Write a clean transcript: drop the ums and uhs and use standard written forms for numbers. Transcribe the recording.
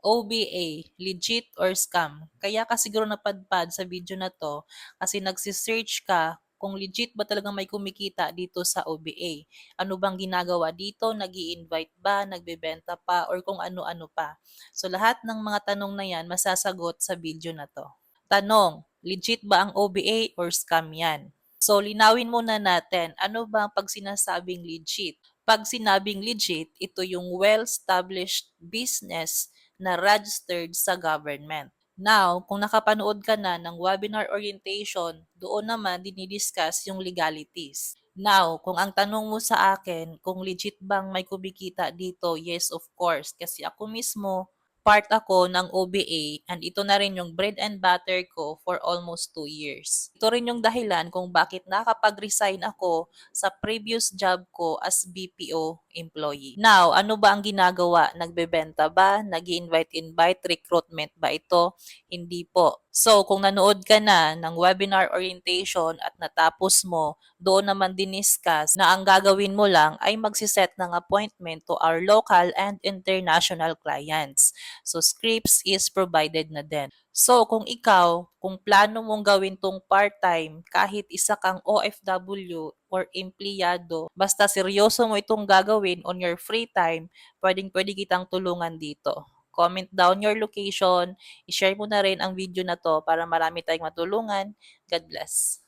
OBA, legit or scam? Kaya ka siguro napadpad sa video na to kasi nagsisearch ka kung legit ba talagang may kumikita dito sa OBA. Ano bang ginagawa dito? Nag-i-invite ba? Nagbebenta pa? Or kung ano-ano pa. So lahat ng mga tanong na yan masasagot sa video na to. Tanong, legit ba ang OBA or scam yan? So linawin muna natin, ano ba pag sinasabing legit? Pag sinabing legit, ito yung well-established business na registered sa government. Now, kung nakapanood ka na ng webinar orientation, doon naman dinidiscuss yung legalities. Now, kung ang tanong mo sa akin, kung legit bang may kumikita dito, yes of course. Kasi ako mismo, part ako ng OBA and ito na rin yung bread and butter ko for almost 2 years. Ito rin yung dahilan kung bakit nakapag-resign ako sa previous job ko as BPO employee. Now, ano ba ang ginagawa? Nagbebenta ba? Nag-invite-invite? Recruitment ba ito? Hindi po. So, kung nanood ka na ng webinar orientation at natapos mo, doon naman diniscuss na ang gagawin mo lang ay magsiset ng appointment to our local and international clients. So, scripts is provided na din. So, kung plano mong gawin tong part-time, kahit isa kang OFW or empleyado, basta seryoso mo itong gagawin on your free time, pwedeng-pwede kitang tulungan dito. Comment down your location, i-share mo na rin ang video na to para marami tayong matulungan. God bless.